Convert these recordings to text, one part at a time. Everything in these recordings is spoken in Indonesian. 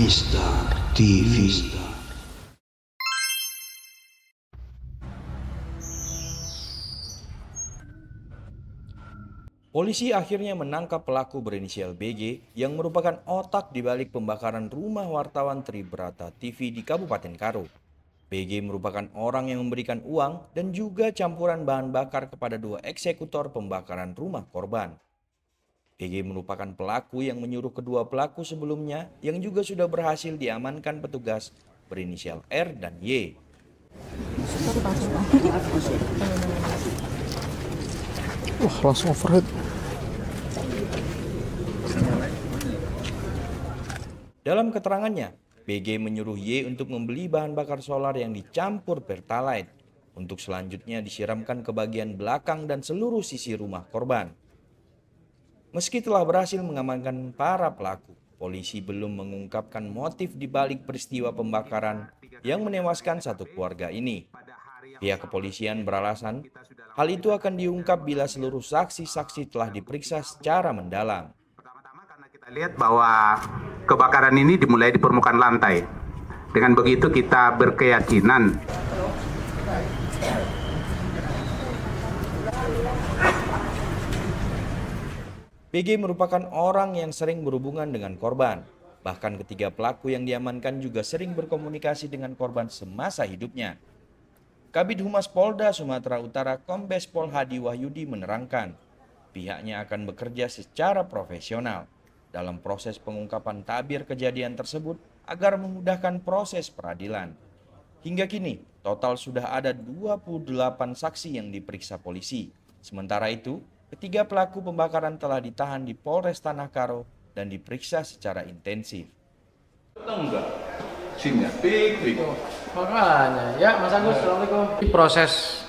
Mistar TV. Polisi akhirnya menangkap pelaku berinisial BG yang merupakan otak di balik pembakaran rumah wartawan Tribrata TV di Kabupaten Karo. BG merupakan orang yang memberikan uang dan juga campuran bahan bakar kepada dua eksekutor pembakaran rumah korban. BG merupakan pelaku yang menyuruh kedua pelaku sebelumnya yang juga sudah berhasil diamankan petugas berinisial R dan Y. Wah, langsung overhead. Dalam keterangannya, BG menyuruh Y untuk membeli bahan bakar solar yang dicampur pertalite untuk selanjutnya disiramkan ke bagian belakang dan seluruh sisi rumah korban. Meski telah berhasil mengamankan para pelaku, polisi belum mengungkapkan motif di balik peristiwa pembakaran yang menewaskan satu keluarga ini. Pihak kepolisian beralasan, hal itu akan diungkap bila seluruh saksi-saksi telah diperiksa secara mendalam. Pertama-tama karena kita lihat bahwa kebakaran ini dimulai di permukaan lantai. Dengan begitu kita berkeyakinan BG merupakan orang yang sering berhubungan dengan korban. Bahkan ketiga pelaku yang diamankan juga sering berkomunikasi dengan korban semasa hidupnya. Kabid Humas Polda Sumatera Utara Kombes Pol Hadi Wahyudi menerangkan, pihaknya akan bekerja secara profesional dalam proses pengungkapan tabir kejadian tersebut agar memudahkan proses peradilan. Hingga kini, total sudah ada 28 saksi yang diperiksa polisi. Sementara itu, ketiga pelaku pembakaran telah ditahan di Polres Tanah Karo dan diperiksa secara intensif. Enggak, SIM-nya pik. Makanya, ya Mas Agus, Assalamualaikum. Proses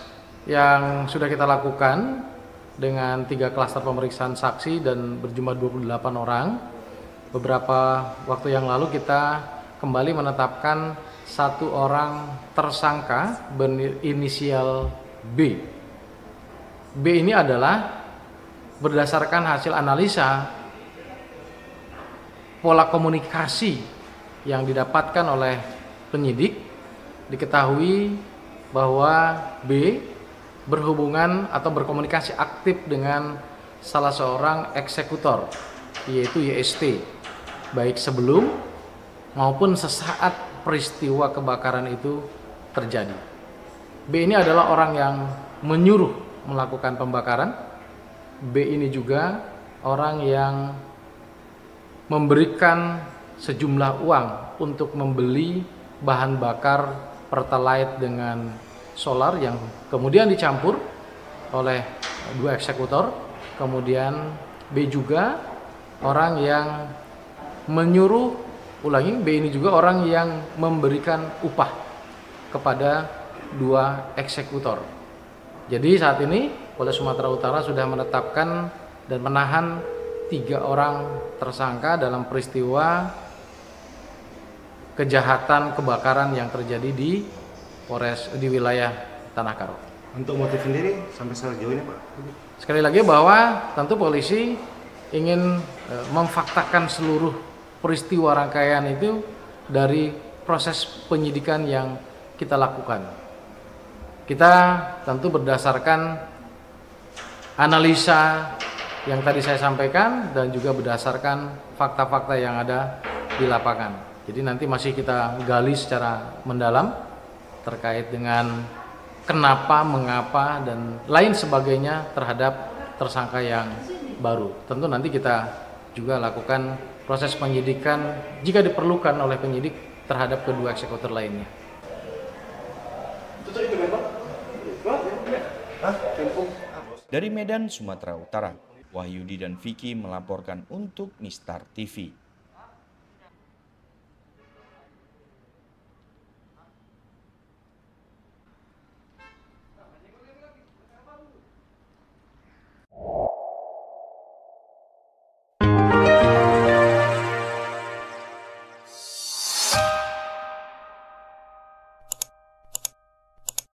yang sudah kita lakukan dengan 3 klaster pemeriksaan saksi dan berjumlah 28 orang. Beberapa waktu yang lalu kita kembali menetapkan 1 orang tersangka berinisial B. B ini adalah berdasarkan hasil analisa pola komunikasi yang didapatkan oleh penyidik, diketahui bahwa B berhubungan atau berkomunikasi aktif dengan salah seorang eksekutor, yaitu YST, baik sebelum maupun sesaat peristiwa kebakaran itu terjadi. B ini adalah orang yang menyuruh melakukan pembakaran. B ini juga orang yang memberikan sejumlah uang untuk membeli bahan bakar pertalite dengan solar yang kemudian dicampur oleh 2 eksekutor. Kemudian B juga orang yang menyuruh, B ini juga orang yang memberikan upah kepada 2 eksekutor. Jadi saat ini Polres Sumatera Utara sudah menetapkan dan menahan 3 orang tersangka dalam peristiwa kejahatan kebakaran yang terjadi di wilayah Tanah Karo. Untuk motif sendiri sampai sejauh ini Pak? Sekali lagi bahwa tentu polisi ingin memfaktakan seluruh peristiwa rangkaian itu dari proses penyidikan yang kita lakukan. Kita tentu berdasarkan analisa yang tadi saya sampaikan dan juga berdasarkan fakta-fakta yang ada di lapangan. Jadi nanti masih kita gali secara mendalam terkait dengan kenapa, mengapa, dan lain sebagainya terhadap tersangka yang baru. Tentu nanti kita juga lakukan proses penyidikan jika diperlukan oleh penyidik terhadap kedua eksekutor lainnya. Dari Medan, Sumatera Utara, Wahyudi dan Vicky melaporkan untuk Mistar TV.